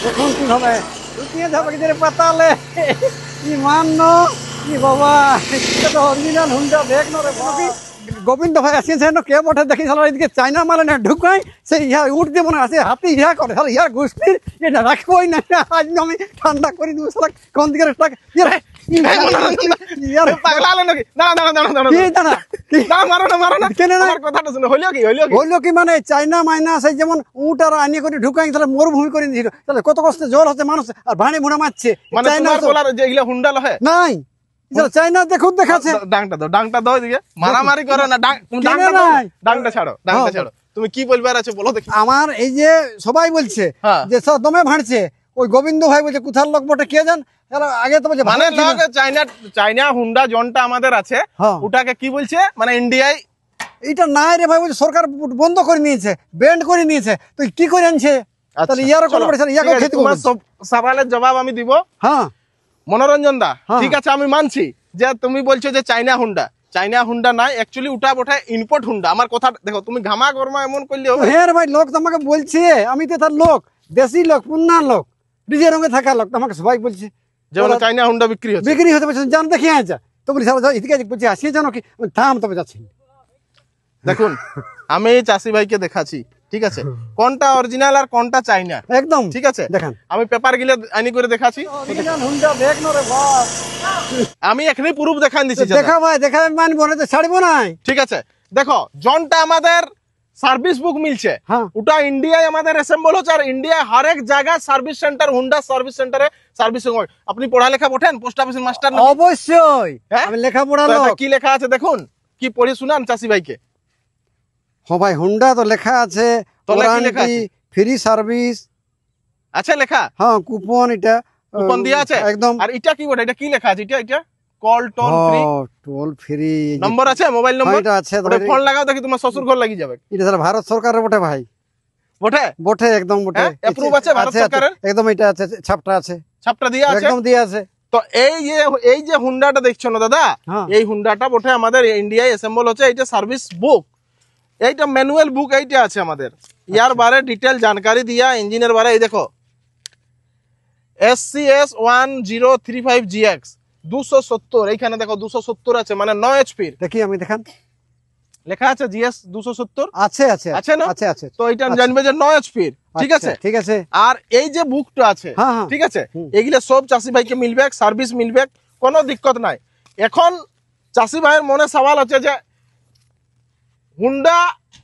এখন কি হবে? লুকিয়ে যাবে কি রে পাতালে? কি মান্য কি বাবা, এটা তো অরিজিনাল হুন্ডা ব্যাগ না রে বাবা। গোবিন্দ ভাই আসিয়েছে না কে বটে দেখি শালা এদিকে চাইনা মালে না ঢুকাই সে ইহা উঠ দেবো না আছে হাতি ইহা করে শালা ইহার গোষ্ঠীর এটা রাখবোই না আজ আমি ঠান্ডা করে দিব শালা কোন দিকে টাকা মানে চাইনা মাইনা সেই যেমন উট আর আনিয়ে করে ঢুকাই তাহলে মরুভূমি করে দিয়েছিল তাহলে কত কষ্টে জল হচ্ছে মানুষ আর ভাড়ে ভুনা মারছে নাই চাইনা দেখুন দেখাচ্ছে ডাংটা দাও দিকে মারামারি করো না ডাংটা ছাড়ো তুমি কি বলবার আছে বলো দেখি। আমার এই যে সবাই বলছে যে সব দমে ভাঁড়ছে ওই গোবিন্দ ভাই বলছে কোথার লোক বটে কে জান আগে তো বলছে মানে চাইনা হুন্ডা জনটা আমাদের আছে ওটাকে কি বলছে মানে ইন্ডিয়ায় এটা নাই রে ভাই বলছে সরকার বন্ধ করে নিয়েছে ব্যান্ড করে নিয়েছে তুই কি করে আনছে তাহলে ইয়ারও কল করেছে ইয়াকে খেতে হবে সব সওয়ালের জবাব আমি দিব। হ্যাঁ মনোরঞ্জন দা ঠিক আছে আমি মানছি যে তুমি বলছো যে চাইনা হুন্ডা নাই অ্যাকচুয়ালি ওটা বটে ইম্পোর্ট হুন্ডা। আমার কথা দেখো তুমি ঘামা গরমা এমন করলে হ্যাঁ রে ভাই লোক তো আমাকে বলছে আমি তো তার লোক দেশি লোক পুন্না লোক ডিজে রঙে থাকা লোক আমাকে সবাই বলছে যেমন চাইনা হুন্ডা বিক্রি হতে বলছে জান দেখি আচ্ছা তো বলি এদিকে বলছি আসিয়ে জানো কি থাম তবে যাচ্ছি। দেখুন আমি চাষি ভাইকে দেখাচ্ছি ঠিক আছে কোনটা অরিজিনাল আর কোনটা চাইনা একদম ঠিক আছে দেখান আমি পেপার গিলে আনি করে দেখাচ্ছি অরিজিনাল হুন্ডা ব্যাগ না রে বাপ আমি এখানে প্রুফ দেখান দিছি দেখা ভাই দেখা মানবো না তো ছাড়বো না ঠিক আছে। দেখো জনটা আমাদের সার্ভিস বুক মিলছে ওটা ইন্ডিয়ায় আমাদের অ্যাসেম্বল হচ্ছে আর ইন্ডিয়ায় হর এক জায়গায় সার্ভিস সেন্টার হুন্ডা সার্ভিস সেন্টারে সার্ভিসিং হয়। আপনি পড়ালেখা পড়েন পোস্ট অফিসের মাস্টার অবশ্যই আমি লেখাপড়া কি লেখা আছে দেখুন কি পড়ে শুনান চাষি ভাইকে। হ্যাঁ ভাই হুন্ডা তো লেখা আছে ওয়ারেন্টি ফ্রি সার্ভিস আচ্ছা লেখা হ্যাঁ কুপন এটা কুপন দিয়া আছে একদম। আর এটা কি বলে এটা কি লেখা আছে এটা কল টোল ফ্রি নম্বর আছে মোবাইল নম্বর এটা আছে ফোন লাগাও দেখি তোমার শ্বশুর ঘর লাগি যাবে। এটা স্যার ভারত সরকারের বটে ভাই বটে একদম বটে অ্যাপ্রুভ আছে ভারত সরকারের একদম এটা আছে ছাপটা দিয়া আছে একদম দিয়া আছে। তো এই যে হুন্ডাটা দেখছো না দাদা এই হুন্ডাটা বটে আমাদের ইন্ডিয়ায় অ্যাসেম্বল হচ্ছে এইটা সার্ভিস বুক এইটা ম্যানুয়াল বুক এইটা আছে আমাদের ইয়ার বারে ডিটেল জানকারি দিয়া ইঞ্জিনের বারে এই দেখো SCS 1035GX 270 এইখানে দেখো 270 আছে মানে 9 HP দেখি আমি দেখান লেখা আছে GS 270 আছে না আছে তো এটা জানবে যে 9 HP ঠিক আছে আর এই যে বুকটা আছে ঠিক আছে এগুলা সব চাষি ভাইকে মিলবে সার্ভিস মিলবে কোনো দিক্কত নাই। এখন চাষি ভাইয়ের মনে সওয়াল আছে যে হুন্ডা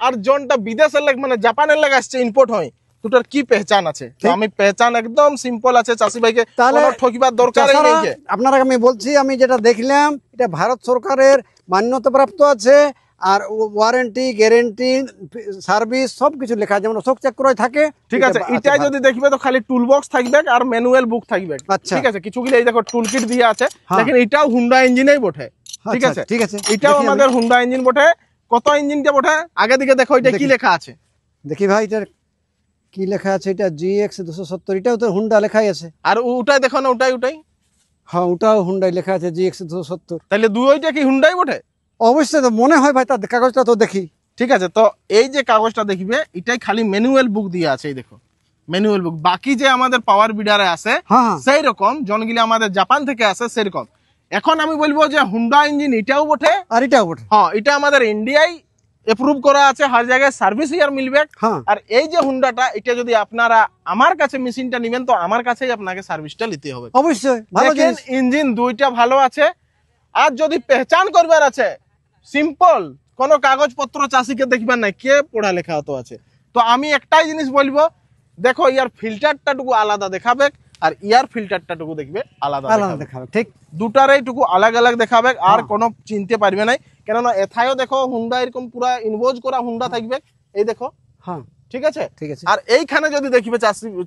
আর জনটা বিদেশের লেগ মানে জাপানের লেগ আসছে ইম্পোর্ট হয় দুটার কি পেহচান আছে? তো আমি পেহচান একদম সিম্পল আছে চাষি ভাইকে কোনো ঠকিবার দরকারই নেই। যে আপনারা আমি বলছি আমি যেটা দেখলাম এটা ভারত সরকারের মান্যতা প্রাপ্ত আছে আর ওয়ারেন্টি গ্যারান্টি সার্ভিস সবকিছু লেখা যেমন অশোক চক্রই থাকে ঠিক আছে। এটা যদি দেখবে তো খালি টুল বক্স থাকবে আর ম্যানুয়াল বুক থাকবে ঠিক আছে কিছুগুলো এই দেখো টুল কিট দিয়ে আছে দেখেন এটাও হুন্ডা ইঞ্জিনই বটে ঠিক আছে এটাও আমাদের হুন্ডা ইঞ্জিন বটে। কত ইঞ্জিনটা বটে আগে দিকে দেখো এটা কি লেখা আছে দেখি ভাই এটা কি লেখা আছে এটা GX 270 এটাও তো হুন্ডা লেখাই আছে আর ওটাই দেখো না ওটাই হ্যাঁ ওটাও হুন্ডাই লেখা আছে GX 270 তাহলে দুইটা কি হুন্ডাই বটে? অবশ্যই তো মনে হয় ভাই তার কাগজটা তো দেখি ঠিক আছে। তো এই যে কাগজটা দেখবে এটাই খালি ম্যানুয়াল বুক দিয়ে আছে এই দেখো ম্যানুয়াল বুক বাকি যে আমাদের পাওয়ার বিডারে আছে সেই রকম জনগুলি আমাদের জাপান থেকে আসে সেরকম। এখন আমি বলবো যে হুন্ডা ইঞ্জিন এটাও বটে আর এটাও বটে হ্যাঁ এটা আমাদের ইন্ডিয়ায় অ্যাপ্রুভ করা আছে হর জায়গায় সার্ভিস ইয়ার মিলবে। আর এই যে হুন্ডাটা এটা যদি আপনারা আমার কাছে মেশিনটা নেবেন তো আমার কাছেই আপনাকে সার্ভিসটা নিতে হবে অবশ্যই। ভালো ইঞ্জিন দুইটা ভালো আছে আর যদি পেহচান করবার আছে সিম্পল কোনো কাগজপত্র চাষিকে দেখবেন না কে পড়ালেখা হতো আছে তো আমি একটাই জিনিস বলবো দেখো ইয়ার ফিল্টারটা টুকু আলাদা দেখাবে আর ইয়ার ফিল্টারটা টুকু দেখবে আলাদা দেখাবে ঠিক দুটারই টুকু আলাদা আলাদা দেখাবে আর কোনো চিনতে পারবে না কেননা এথায়ও দেখো হুন্ডা এরকম পুরা ইনভোজ করা হুন্ডা থাকবে এই দেখো ঠিক আছে আর এইখানে যদি দেখবে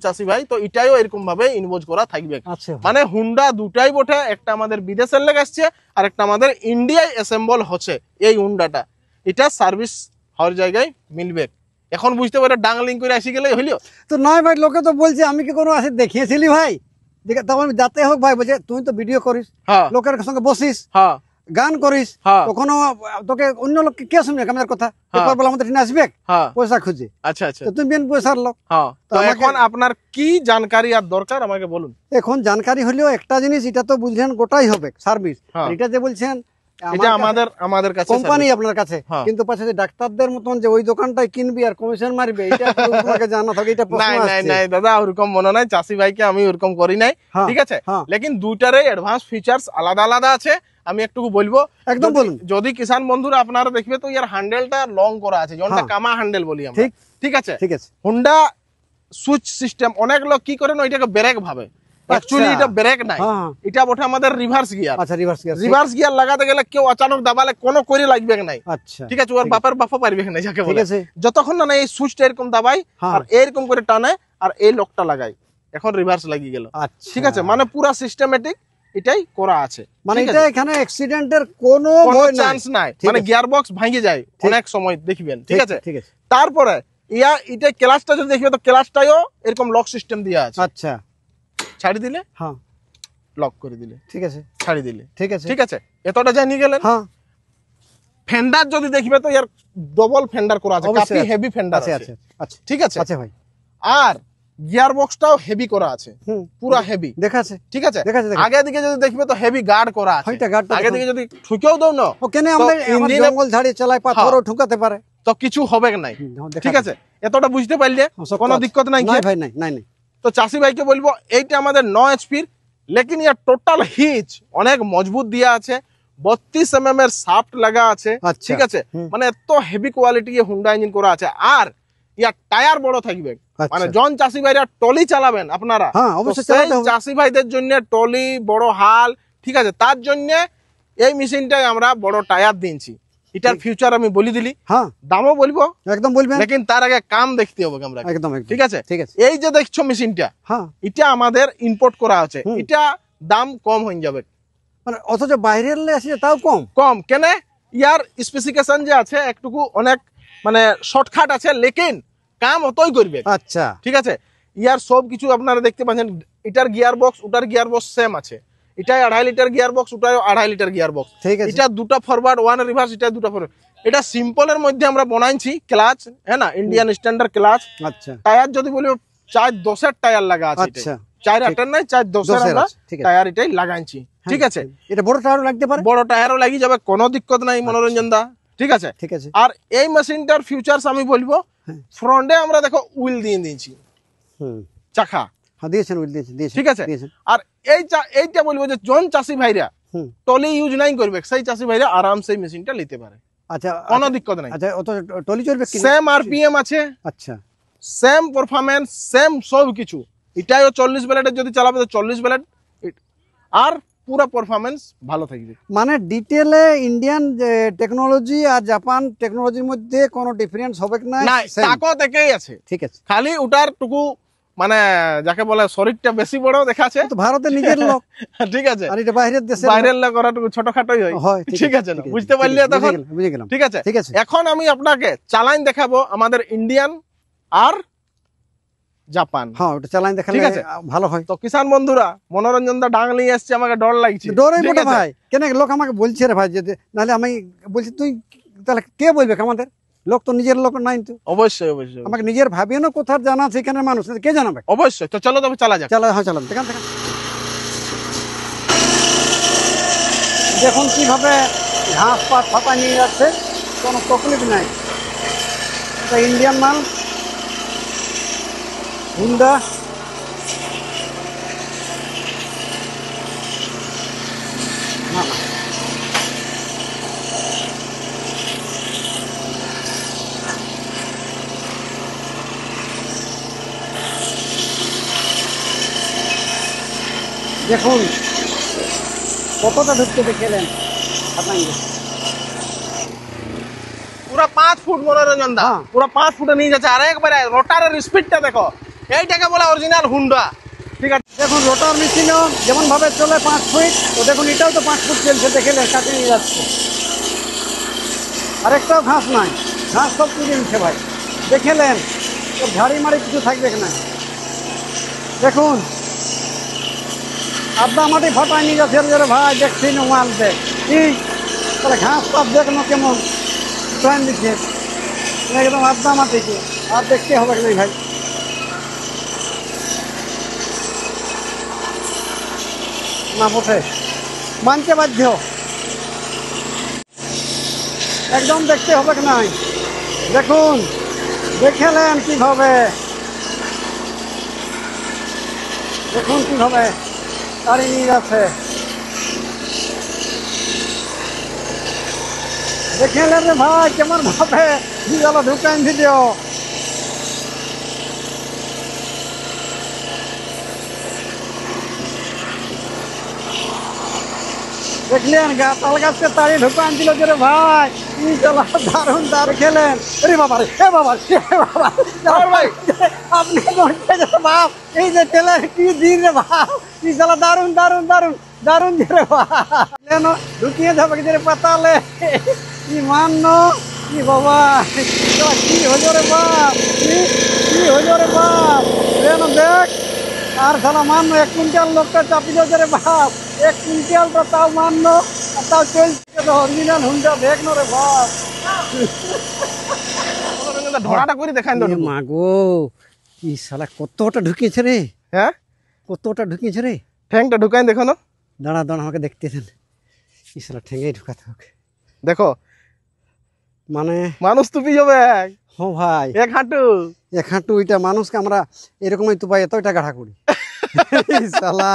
চাষি ভাই তো এটাইও এরকম ভাবে ইনভোজ করা থাকবে মানে হুন্ডা দুটাই বটে একটা আমাদের বিদেশের লেগে আসছে আর একটা আমাদের ইন্ডিয়ায় অ্যাসেম্বল হচ্ছে এই হুন্ডাটা এটা সার্ভিস হর জায়গায় মিলবে। এখন বুঝতে পারো ডাংলিং করে আসি গেলে হইলো তো নয় ভাই লোকে তো বলছে আমি কি কোনো আসে দেখিয়েছিলি ভাই তখন যাতে হোক ভাই বলছে তুই তো ভিডিও করিস লোকের সঙ্গে বসিস গান করিস হ্যাঁ। তখনও তোকে অন্য লোক কে শুনবে আমাদের কথা পেপার বলা আমাদের আসবে হ্যাঁ পয়সা খুঁজে আচ্ছা আচ্ছা তো তুমি মেন পয়সার লোক হ্যাঁ তো আমাকে- এখন আপনার কি জানকারি আর দরকার আমাকে বলুন। এখন জানকারি হলেও একটা জিনিস এটা তো বুঝলেন গোটাই হবে সার্ভিস হ্যাঁ। এটা যে বলছেন এটা আমাদের কাছে কোম্পানি আপনার কাছে হ্যাঁ। কিন্তু পাশে যে ডাক্তারদের মতন যে ওই দোকানটায় কিনবি আর কমিশন মারবে এটা তো তোমাকে জানা থাকে এটা প্রশ্ন নাই নাই আসছে। নাই দাদা ওরকম মনে নাই, চাষি ভাইকে আমি ওরকম করি নাই, হ্যাঁ, ঠিক আছে। হ্যাঁ। লেকিন দুইটারই অ্যাডভান্স ফিচার্স আলাদা আলাদা আছে, আমি একটু বলবো। একদম যদি- বলুন। যদি কিষান বন্ধুরা আপনারা দেখবে তো ইয়ার হ্যান্ডেলটা লং করা আছে, যেটা হ্যাঁ। কামা হ্যান্ডেল বলি আমরা, ঠিক। ঠিক আছে। ঠিক আছে হুন্ডা সুইচ সিস্টেম, অনেক লোক কি করেন ওইটাকে ব্রেক ভাবে, অ্যাকচুয়ালি এটা ব্রেক নাই, হ্যাঁ। এটা বটে আমাদের রিভার্স গিয়ার। আচ্ছা রিভার্স গিয়ার রিভার্স গিয়ার লাগাতে গেলে কেউ অচানক দাবালে কোনো করে লাগবে না, আচ্ছা ঠিক আছে। ওর বাপের বাপা পারবে না যাকে ঠিক বলে। আছে যতক্ষণ না এই সুইচটা এরকম দাবাই হ্যাঁ। আর এরকম করে টানে আর এই লকটা লাগাই, এখন রিভার্স লাগিয়ে গেল, আচ্ছা ঠিক আছে। মানে পুরা সিস্টেমেটিক এটাই করা আছে, মানে ঠিক এটা আছে? এখানে অ্যাক্সিডেন্টের কোনো কোনো ভয় নাই চান্স নাই, ঠিক মানে আছে। গিয়ার বক্স ভাঙে যায় অনেক সময় দেখবেন, ঠিক আছে। ঠিক আছে তারপরে এটা ক্লাচটা যদি দেখবে তো ক্লাচটাও এরকম লক সিস্টেম দেওয়া আছে, আচ্ছা ছাড়ি দিলে হ্যাঁ লক করে দিলে, ঠিক আছে ছাড়ি দিলে, ঠিক আছে ঠিক আছে। এতটা জানিয়ে গেলেন। হ্যাঁ ফেন্ডার যদি দেখবে তো এর ডবল ফেন্ডার করা আছে, অবশ্যই কাফি আছে। হেভি ফেন্ডার আচ্ছা আছে, আচ্ছা আচ্ছা ঠিক আছে। আচ্ছা ভাই আর গিয়ার বক্সটাও হেভি করা আছে, হুম পুরা হেভি, দেখা আছে ঠিক আছে। দেখা আছে, দেখা আছে। আগে দিকে যদি দেখবে তো হেভি গার্ড করা আছে, হয়টা গার্ডটা আগে দেখুন। দিকে যদি ঠুকেও দাও না ও কেন তো আমাদের আমার ইঞ্জিনে- জঙ্গল ঝাড়ি চালায় পাথরও ঠুকাতে পারে তো কিছু হবে নাই, দেখা ঠিক আছে। এতটা বুঝতে পারলে সব কোনো কাজ। দিক্কত নাই নাই কি? ভাই নাই নাই নাই তো চাষি ভাইকে বলবো এইটা আমাদের 9 এইচপির, লেকিন ইয়ার টোটাল হিচ অনেক মজবুত দিয়া আছে, 32 mm এর শাফট লাগা আছে, আচ্ছা। ঠিক আছে। হুম। মানে এত হেভি কোয়ালিটি হুন্ডা ইঞ্জিন করা আছে। আর ইয়ার টায়ার বড় থাকবে, আচ্ছা। মানে জন চাষি ভাইরা টলি চালাবেন আপনারা, হ্যাঁ, তো অবশ্যই সেই চালাতে হবে। চাষি ভাইদের জন্য টলি বড় হাল, ঠিক আছে, তার জন্য এই মেশিনটাই আমরা বড় টায়ার দিয়েছি। এটার ফিউচার আমি বলি দিলি, হ্যাঁ দামও বলবো, একদম বলবেন লেকিন তার আগে কাম দেখতে হবে আমরা, একদম একদম ঠিক আছে। ঠিক আছে এই যে দেখছো মেশিনটা, হ্যাঁ এটা আমাদের ইম্পোর্ট করা আছে, হুম। এটা দাম কম হয়ে যাবে, মানে অথচ বাইরের আসে তাও কম কম কেন? ইয়ার স্পেসিফিকেশন যে আছে একটুকু অনেক মানে শর্টকাট আছে, লেকিন কাম অতই করবে, আচ্ছা ঠিক আছে। ইয়ার সব কিছু আপনারা দেখতে পাচ্ছেন, এটার গিয়ার বক্স ওটার গিয়ার বক্স সেম আছে, এটাই 2.5 লিটার গিয়ার বক্স, ওটাই 2.5 লিটার গিয়ার বক্স, ঠিক আছে এটা দুটো ফরওয়ার্ড 1 রিভার্স, এটা দুটো ফরওয়ার্ড। এটা সিম্পলের মধ্যে আমরা বানাইছি ক্লাচ, হ্যাঁ না, ইন্ডিয়ান স্ট্যান্ডার্ড ক্লাচ। আচ্ছা টায়ার যদি বলি 4-10 টায়ার লাগা আছে, আচ্ছা 4-8 নাই 4-10 আমরা আছে, ঠিক আছে। টায়ার এটাই লাগাইছি, ঠিক আছে। এটা বড় টায়ারও লাগতে পারে বড় টায়ারও লাগি যাবে, কোনো দিক্কত নাই মনোরঞ্জন দা, ঠিক আছে। ঠিক আছে আর এই মেশিনটার ফিউচার্স আমি বলবো, হ্যাঁ। ফ্রন্টে আমরা দেখো উইল দিয়ে দিয়েছি, হুম চাকা, হ্যাঁ দিয়েছেন উইল দিয়েছেন দিয়েছেন ঠিক আছে। দিয়েছেন আর এইটা বলবো যে জন চাষি ভাইরা হুম টলি ইউজ নাই করবে, সেই চাষি ভাইরা আরামসে এই মেশিনটা নিতে পারে, আচ্ছা কোনো দিক্কত নাই। আচ্ছা অত টলি চলবে কি সেম আরপিএম আছে, আচ্ছা সেম পারফরম্যান্স, সেম সব কিছু। এটাও 40 ব্লেডের যদি চালাবে তো 40 ব্লেড, আর পুরো পারফরম্যান্স ভালো থাকবে। মানে ডিটেলে ইন্ডিয়ান টেকনোলজি আর জাপান টেকনোলজির মধ্যে কোনো ডিফারেন্স হবে না না same? তাকত একই আছে, ঠিক আছে খালি ওটার টুকু মানে যাকে বলে শরীরটা বেশি বড় দেখাচ্ছে, তো ভারতের নিজের লোক ঠিক আছে। আর এটা বাইরের দেশে বাইরের লোক ওরা টুকু ছোটখাটোই হয়, হয় ঠিক আছে না, বুঝতে পারলে বুঝে তখন, গেলাম, বুঝে গেলাম ঠিক আছে। ঠিক আছে এখন আমি আপনাকে চালান দেখাবো আমাদের ইন্ডিয়ান আর জাপান, হ্যাঁ ওটা চালান দেখালে ঠিক আছে। ভালো হয় তো কিষান বন্ধুরা মনোরঞ্জন দা ডাং নিয়ে এসছে, আমাকে ডর লাগছে, ডরে ঠিক বটে আছে? ভাই কেন লোক আমাকে বলছে রে ভাই যে নাহলে আমি বলছি তুই তাহলে কে বলবে আমাদের লোক তো নিজের লোক নাই তো অবশ্যই অবশ্যই আমাকে নিজের ভাবিও না কোথার জানা আছে এখানে মানুষ কে জানাবে অবশ্যই। তো চলো তবে চালা যাক। চালা হ্যাঁ চালান দেখান দেখান দেখুন কিভাবে ঘাস পাত ফাঁপা নিয়ে যাচ্ছে কোনো তকলিফ নাই এটা ইন্ডিয়ান মাল হুন্ডা না না দেখুন কতটা ঢুকতে দেখেলেন আপনাকে পুরো 5 ফুট মনোরঞ্জন দা, হ্যাঁ। পুরো 5 ফুটে নিয়ে যাচ্ছে। আর একবারে রোটারের স্পিডটা দেখো, এইটাকে বলে অরিজিনাল হুন্ডা, ঠিক আছে। দেখুন রোটার মেশিনও যেমন ভাবে চলে 5 ফুট তো দেখুন এটাও তো 5 ফুট চলছে দেখেলেন কাটে নিয়ে যাচ্ছে আরেকটাও ঘাস নাই ঘাস সব তুলে নিচ্ছে ভাই দেখেলেন তো ঝাড়ি মারি কিছু থাকবে না দেখুন আড্ডা মাটি ফাটায় নিয়ে যাচ্ছে রে ভাই দেখছি না মাল দেখ কি তাহলে ঘাস পাত দেখনো কেমন প্রাণ দিচ্ছে একদম আড্ডা মাটিকে আর দেখতে হবে না ভাই। না বটে মানতে বাধ্য, একদম দেখতে হবে নাই। দেখুন দেখেলেন কিভাবে, দেখুন কিভাবে গাড়ি নিয়ে যাচ্ছে, দেখেলেন রে ভাই কেমন ভাবে গেল ঢুকান ভিডিও। দেখলেন তাল গাছকে তাড়িয়ে ঢুকান দিল যে রে ভাই কি চলা দারুণ দারুণ খেলেন। রে বাবা রে এ বাবা রে বাবা ভাই আপনি বাপ এই যে টেলার কি দিন রে বাপ কি চলা দারুণ দারুণ দারুণ দারুণ যে রে বাপ ঢুকিয়ে যাবে যে পাতালে কি মান্য কি বাবা কি হলো রে বাপ কি হলো রে বাপ দেখ আর সালা মান্য 1 কুইন্টাল লোকটা চাপি যাচ্ছে রে বাপ 1 কুইন্টালটা তাও মান্য আর তাও চলছে অরিজিনাল হুন্ডা দেখ না রে বাপ। ধরাটা করে দেখান তো মাগো কি শালা কতটা ঢুকিয়েছে রে, হ্যাঁ কতটা ঢুকিয়েছে রে। ঠ্যাংটা ঢুকাই দেখো না, দাঁড়া দাঁড়া আমাকে দেখতেছেন কি শালা ঠেঙ্গেই ঢুকাতে হবে দেখো মানে মানুষ তুপি যাবে হ্যাঁ ভাই এক হাঁটু এক হাঁটু ওইটা মানুষকে আমরা এরকমই তো পাই এতটা গাড়া করি শালা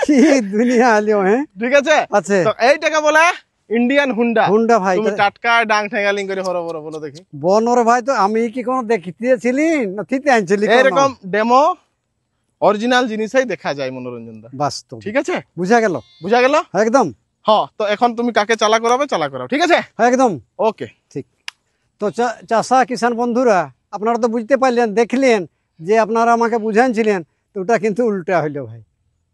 কি দুনিয়া আলিও। হ্যাঁ ঠিক আছে আছে তো এইটাকে বলে ইন্ডিয়ান হুন্ডা। হুন্ডা ভাই তুমি টাটকা ডাং ঠ্যাঙ্গালিং করে হরো বড় বলো দেখি। বনর ভাই তো আমি কি কোনো দেখিতেছিলি না থিতে আনছিলি এরকম ডেমো অরিজিনাল জিনিসই দেখা যায় মনোরঞ্জনদা, বাস্তব। ঠিক আছে বুঝা গেল বুঝা গেল একদম। হ্যাঁ তো এখন তুমি কাকে চালা করাবে চালা করাও, ঠিক আছে একদম ওকে ঠিক। তো চাষা কিষান বন্ধুরা আপনারা তো বুঝতে পারলেন, দেখলেন যে আপনারা আমাকে বুঝাইছিলেন, তো ওটা কিন্তু উল্টা হইলো ভাই।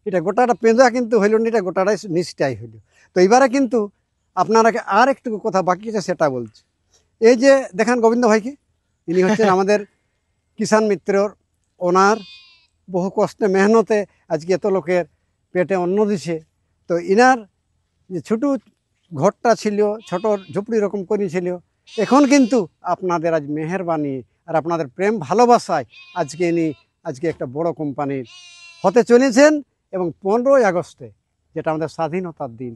এটা গোটাটা পেঁজা কিন্তু হইল না, এটা গোটাটাই নিচটাই হইল। তো এবারে কিন্তু আপনারা আর একটু কথা বাকি আছে সেটা বলছি। এই যে দেখেন গোবিন্দ ভাইকে, ইনি হচ্ছেন আমাদের কিষান মিত্রর ওনার, বহু কষ্টে মেহনতে আজকে এত লোকের পেটে অন্ন দিছে। তো ইনার যে ছোটো ঘরটা ছিল, ছোট ঝুপড়ি রকম করেছিল, এখন কিন্তু আপনাদের আজ মেহেরবানি আর আপনাদের প্রেম ভালোবাসায় আজকে একটা বড় কোম্পানির হতে চলেছেন। এবং 15ই আগস্টে যেটা আমাদের স্বাধীনতার দিন,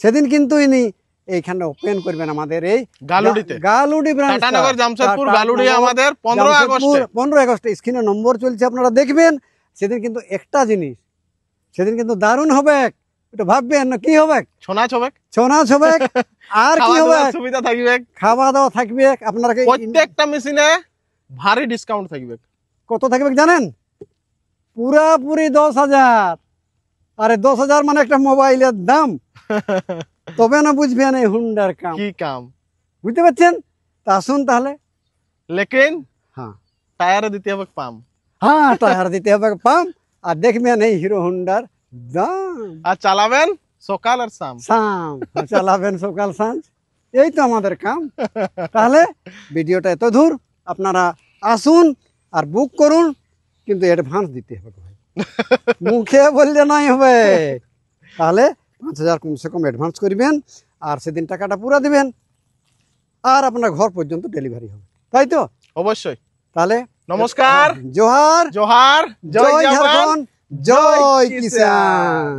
সেদিন কিন্তু ইনি এইখানে ওপেন করবেন আমাদের এই গালুডি ব্রাঞ্চ, টাটানগর জামশেদপুর গালুডি আমাদের 15 আগস্টে। স্ক্রিনে নম্বর চলছে, আপনারা দেখবেন। সেদিন কিন্তু একটা জিনিস, সেদিন কিন্তু দারুণ হবে, এটা ভাববেন না কি হবে, ছোনাচ হবে আর কি হবে, সুবিধা থাকবে, খাওয়া দাওয়া থাকবে। আপনারা প্রত্যেকটা মেশিনে ভারী ডিসকাউন্ট থাকবে। কত থাকবে জানেন? পুরাপুরি 10,000। আরে 10,000 মানে একটা মোবাইলের দাম। তবে না বুঝবেন এই হুন্ডার কাম কি কাম, বুঝতে পারছেন? তা আসুন তাহলে। লেকিন হ্যাঁ টায়ারে দিতে হবে পাম, হ্যাঁ টায়ার দিতে হবে পাম্প, আর দেখবেন এই হিরো হুন্ডার দাম। আর চালাবেন সকাল আর শাম, চালাবেন সকাল সাঁঝ, এই তো আমাদের কাম। তাহলে ভিডিওটা এত দূর, আপনারা আসুন আর বুক করুন, কিন্তু অ্যাডভান্স দিতে হবে ভাই, মুখে বললে নাই হবে। তাহলে 5,000 কমসে কম অ্যাডভান্স করবেন, আর সেদিন টাকাটা পুরা দিবেন, আর আপনার ঘর পর্যন্ত ডেলিভারি হবে, তাই তো? অবশ্যই। তাহলে নমস্কার, জোহার, জোহার, জয় ঝাড়খণ্ড, জয় কিষান।